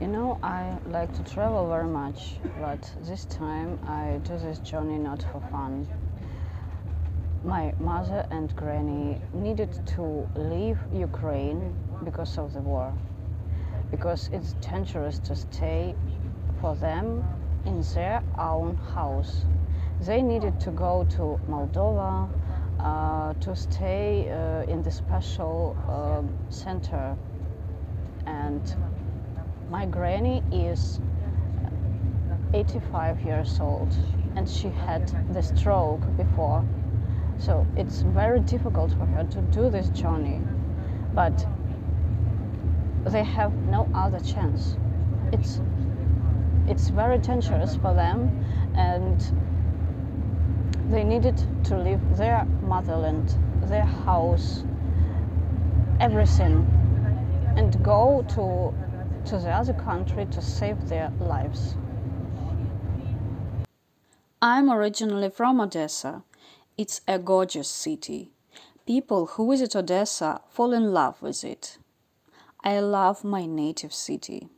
You know, I like to travel very much, but this time I do this journey not for fun. My mother and granny needed to leave Ukraine because of the war, because it's dangerous to stay for them in their own house. They needed to go to Moldova to stay in the special center. And my granny is 85 years old and she had the stroke before. So it's very difficult for her to do this journey. But they have no other chance. It's it's very dangerous for them, and they needed to leave their motherland, their house, everything, and go to the other country to save their lives. I'm originally from Odessa. It's a gorgeous city. People who visit Odessa fall in love with it. I love my native city.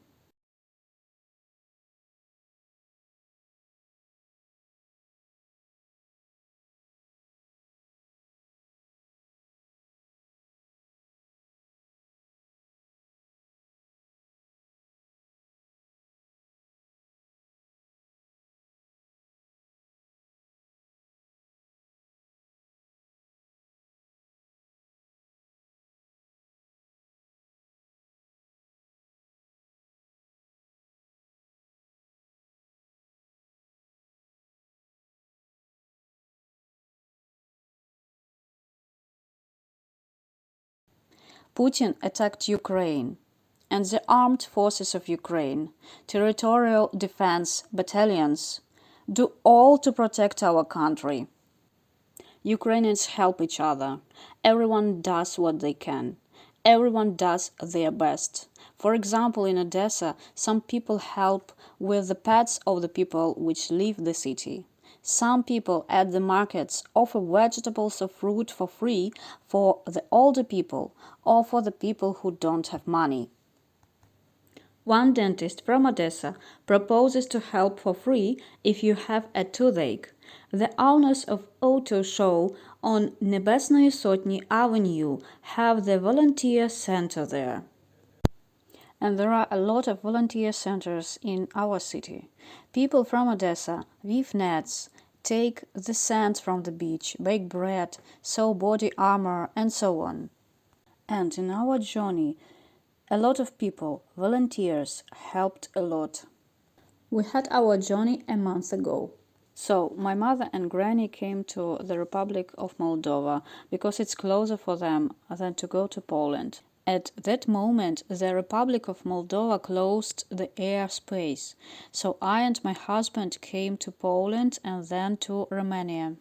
Putin attacked Ukraine, and the armed forces of Ukraine, territorial defense battalions, do all to protect our country. Ukrainians help each other. Everyone does what they can. Everyone does their best. For example, in Odessa, some people help with the pets of the people which leave the city. Some people at the markets offer vegetables or fruit for free for the older people or for the people who don't have money. One dentist from Odessa proposes to help for free if you have a toothache. The owners of Auto Show on Nebesnoye Sotny Avenue have the volunteer center there. And there are a lot of volunteer centers in our city. People from Odessa weave nets, take the sand from the beach, bake bread, sew body armor, and so on. And in our journey, a lot of people, volunteers, helped a lot. We had our journey a month ago. So, my mother and granny came to the Republic of Moldova because it's closer for them than to go to Poland. At that moment, the Republic of Moldova closed the airspace. So, I and my husband came to Poland and then to Romania.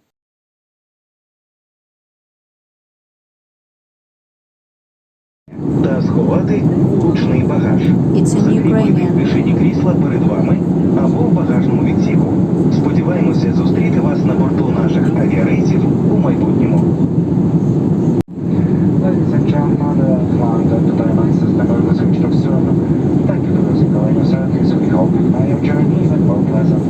Та сховати у ручний багаж. It's in Закріпити в Ukrainian. кишені крісла перед вами або в багажному відсіку. Сподіваємося зустріти вас на борту наших авіарейсів у майбутньому. Ladies and gentlemen, the flight entertainment system is switched off soon. Thank you for using our service. We hope you may your journey even more pleasant.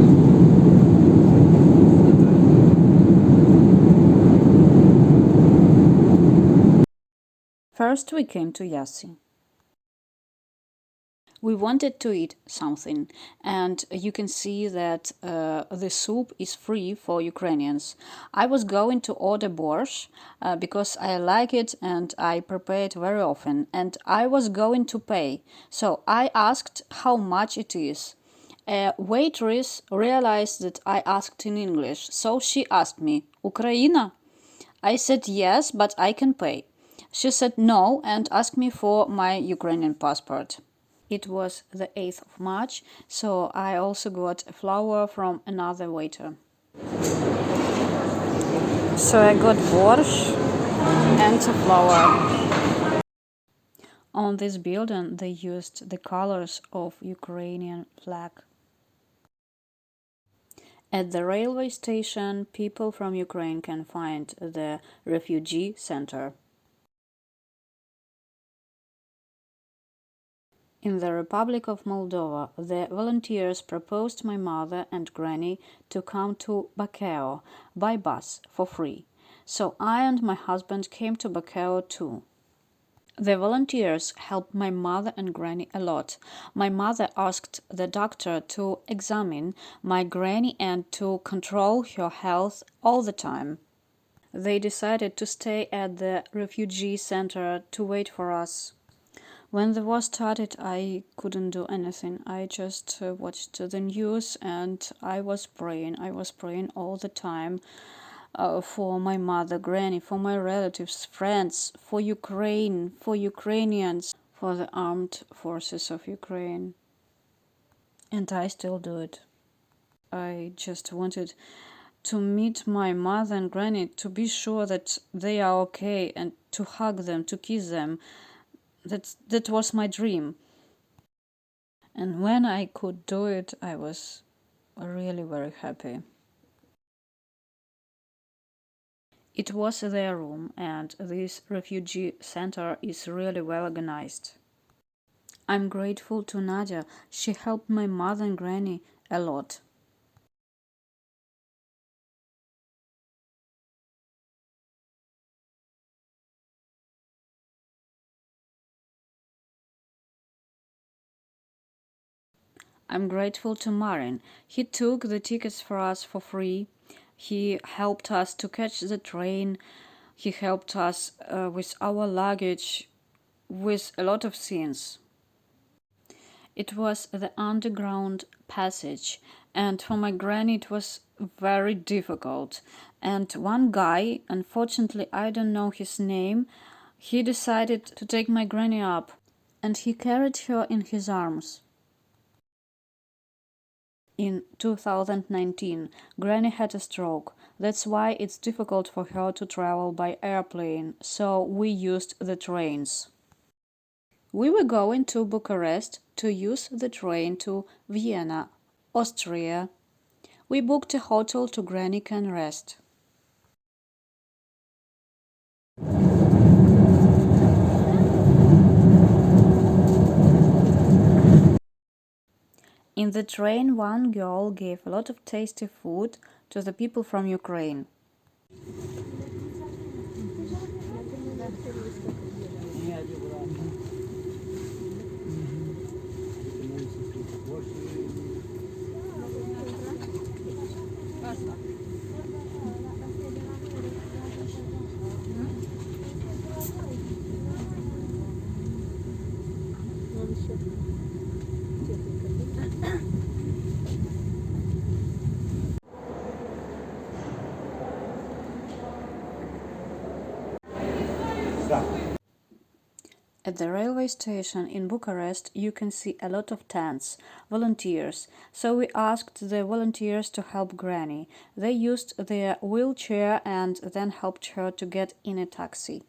First, we came to Yassi. We wanted to eat something, and you can see that the soup is free for Ukrainians. I was going to order borscht because I like it and I prepare it very often, and I was going to pay. So I asked how much it is. A waitress realized that I asked in English, so she asked me, Ukraina? I said yes, but I can pay. She said no and asked me for my Ukrainian passport. It was the 8th of March, so I also got a flower from another waiter. So I got borscht and a flower. On this building they used the colors of Ukrainian flag. At the railway station, people from Ukraine can find the refugee center. In the Republic of Moldova, the volunteers proposed my mother and granny to come to Bacău by bus for free. So I and my husband came to Bacău too. The volunteers helped my mother and granny a lot. My mother asked the doctor to examine my granny and to control her health all the time. They decided to stay at the refugee center to wait for us. When the war started, I couldn't do anything. I just watched the news and I was praying. I was praying all the time for my mother, granny, for my relatives, friends, for Ukraine, for Ukrainians, for the armed forces of Ukraine. And I still do it. I just wanted to meet my mother and granny, to be sure that they are okay, and to hug them, to kiss them. That was my dream. And when I could do it, I was really very happy. It was their room, and this refugee center is really well organized. I'm grateful to Nadia. She helped my mother and granny a lot. I'm grateful to Marin. He took the tickets for us for free. He helped us to catch the train. He helped us with our luggage, with a lot of things. It was the underground passage, and for my granny it was very difficult. And one guy, unfortunately I don't know his name, he decided to take my granny up, and he carried her in his arms. In 2019, Granny had a stroke. That's why it's difficult for her to travel by airplane, so we used the trains. We were going to Bucharest to use the train to Vienna, Austria. We booked a hotel to Granny can rest. In the train, one girl gave a lot of tasty food to the people from Ukraine. At the railway station in Bucharest, you can see a lot of tents, volunteers. So we asked the volunteers to help Granny. They used their wheelchair and then helped her to get in a taxi.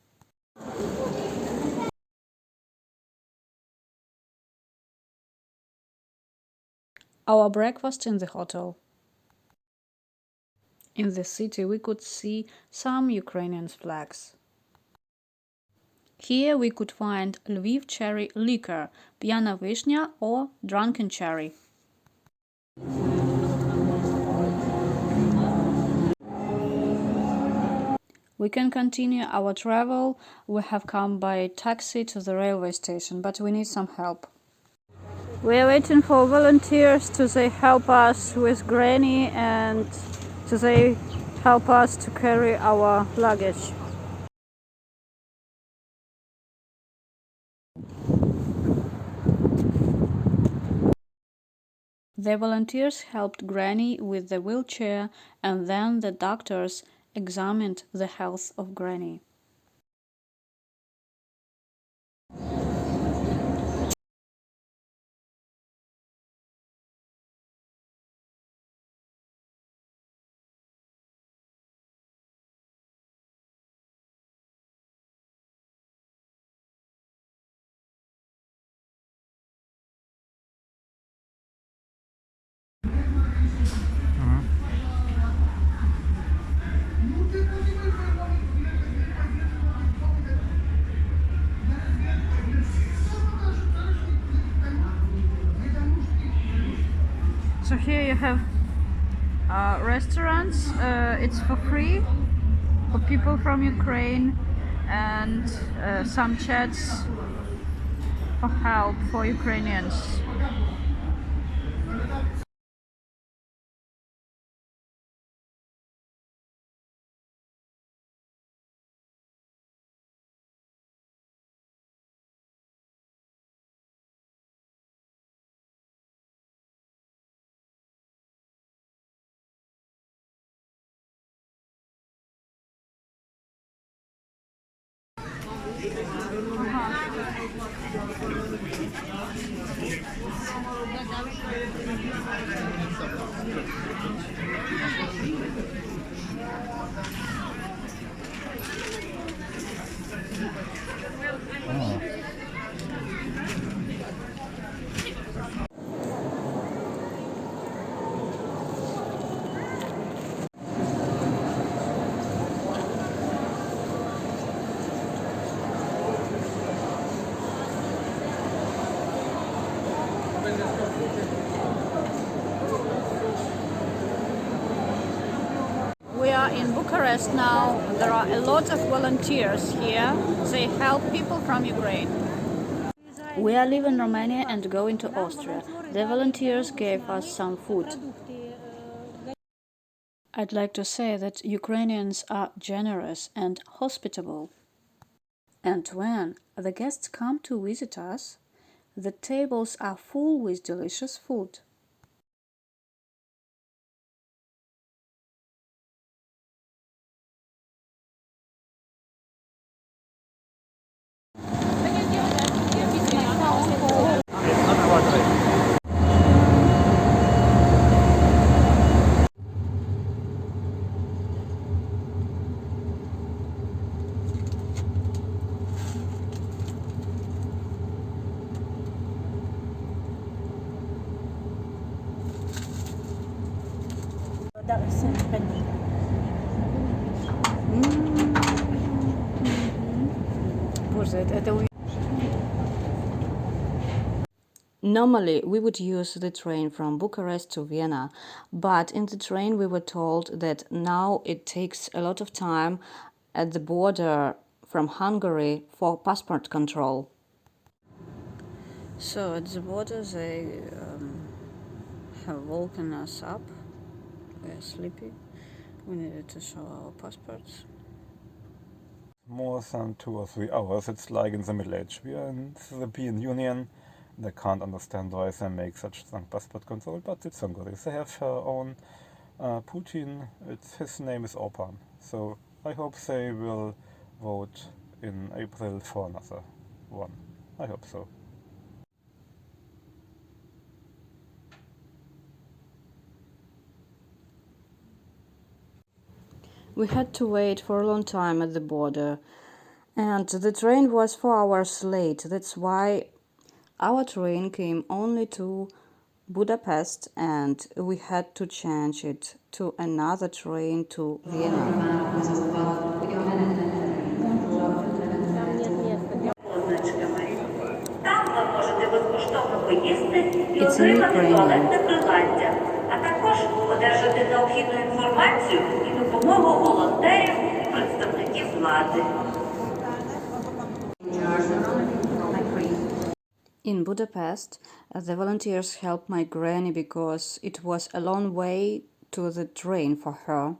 Our breakfast in the hotel. In the city, we could see some Ukrainian flags. Here we could find Lviv cherry liquor, Piana Vishnya or drunken cherry. We can continue our travel. We have come by taxi to the railway station, but we need some help. We are waiting for volunteers to they help us with Granny and to they help us to carry our luggage. The volunteers helped Granny with the wheelchair, and then the doctors examined the health of Granny. So here you have restaurants. It's for free for people from Ukraine, and some chats for help for Ukrainians. We are in Bucharest now. There are a lot of volunteers here. They help people from Ukraine. We are leaving Romania and going to Austria. The volunteers gave us some food. I'd like to say that Ukrainians are generous and hospitable. And when the guests come to visit us, the tables are full with delicious food. Normally, we would use the train from Bucharest to Vienna, but in the train we were told that now it takes a lot of time at the border from Hungary for passport control. So at the border they have woken us up. We are sleepy. We needed to show our passports. More than 2 or 3 hours. It's like in the Middle Age. We are in the European Union. They can't understand why they make such some passport control, but it's Hungary. They have their own Putin. His name is Orban. So I hope they will vote in April for another one. I hope so. We had to wait for a long time at the border, and the train was 4 hours late. That's why our train came only to Budapest, and we had to change it to another train to Vienna. It's in Ukrainian. А також одержати необхідну інформацію і допомогу волонтерів, представників влади. In Budapest, the volunteers helped my granny because it was a long way to the train for her.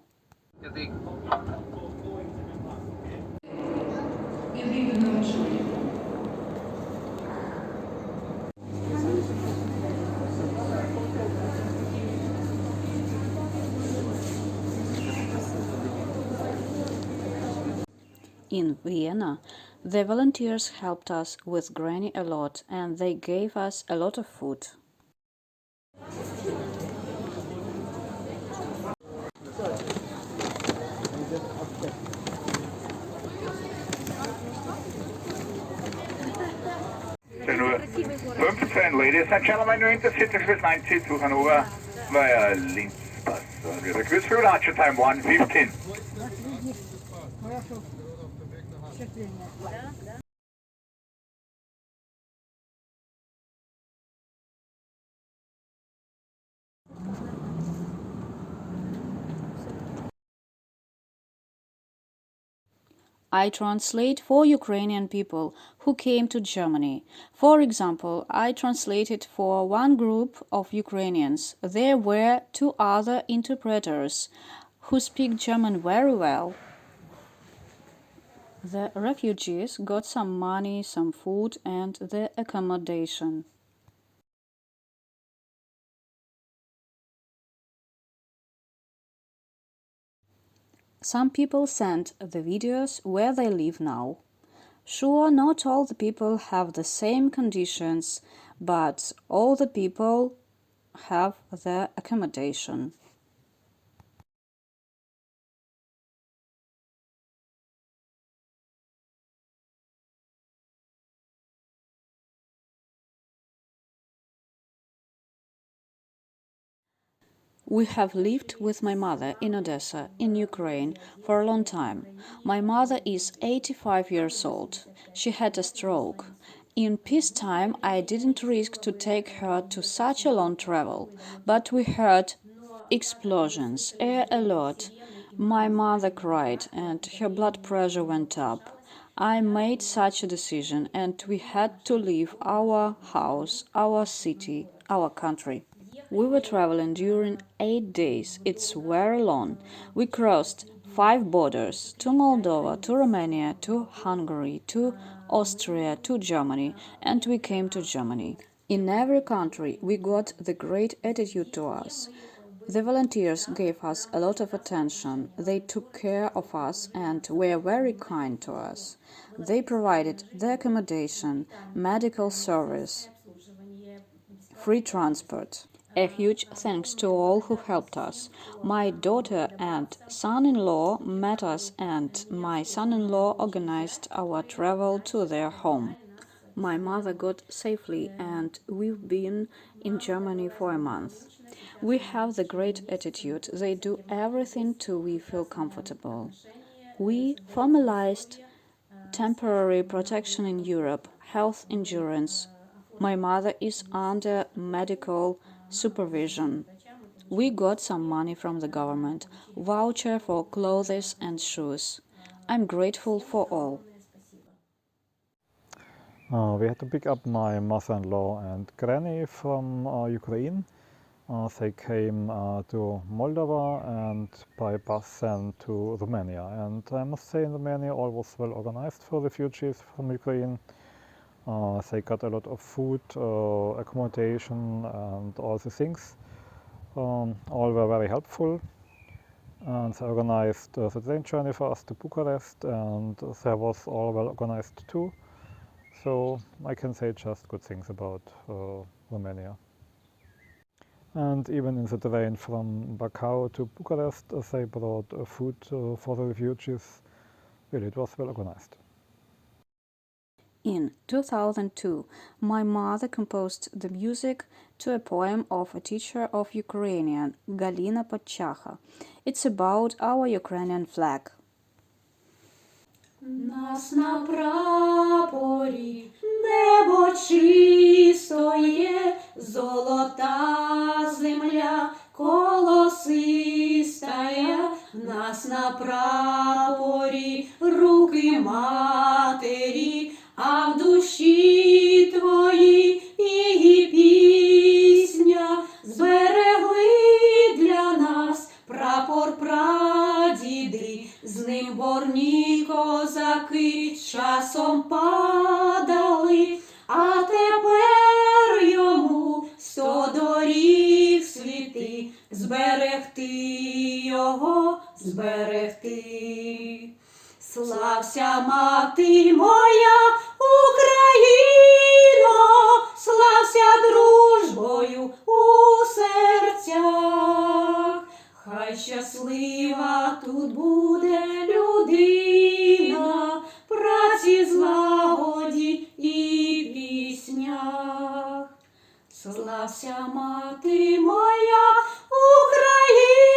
In Vienna, the volunteers helped us with Granny a lot, and they gave us a lot of food. So 15, ladies and gentlemen, new intercity with 90 to Hanover via Linz-Pass. We request for departure time 1:15. I translate for Ukrainian people who came to Germany. For example, I translated for one group of Ukrainians. There were two other interpreters who speak German very well. The refugees got some money, some food, and the accommodation. Some people sent the videos where they live now. Sure, not all the people have the same conditions, but all the people have the accommodation. We have lived with my mother in Odessa, in Ukraine, for a long time. My mother is 85 years old. She had a stroke. In peacetime, I didn't risk to take her to such a long travel, but we heard explosions, air alert. My mother cried and her blood pressure went up. I made such a decision and we had to leave our house, our city, our country. We were traveling during 8 days. It's very long. We crossed 5 borders to Moldova, to Romania, to Hungary, to Austria, to Germany, and we came to Germany. In every country, we got the great attitude to us. The volunteers gave us a lot of attention. They took care of us and were very kind to us. They provided the accommodation, medical service, free transport. A huge thanks to all who helped us. My daughter and son-in-law met us and my son-in-law organized our travel to their home. My mother got safely and we've been in Germany for a month. We have the great attitude. They do everything till we feel comfortable. We formalized temporary protection in Europe, health insurance. My mother is under medical supervision. We got some money from the government, voucher for clothes and shoes. I'm grateful for all. We had to pick up my mother-in-law and granny from Ukraine. They came to Moldova and by bus then to Romania. And I must say in Romania all was well organized for refugees from Ukraine. They got a lot of food, accommodation and all the things. All were very helpful. And they organized the train journey for us to Bucharest and there was all well organized too. So I can say just good things about Romania. And even in the train from Bacău to Bucharest, they brought food for the refugees. Really, it was well organized. In 2002, my mother composed the music to a poem of a teacher of Ukrainian, Galina Podchacha. It's about our Ukrainian flag. Нас на прапорі небо чистоє, золота земля колосистая. Нас на прапорі руки матері, а в душі твої її пісня. Зберегли для нас прапор прадіди, з ним борні козаки часом падали, а тепер йому 100 доріг світи, зберегти його, зберегти. Слався, мати моя, Україно, слався дружбою у серцях. Хай щаслива тут буде людина, праці, злагоді і піснях. Слався, мати моя, Україно,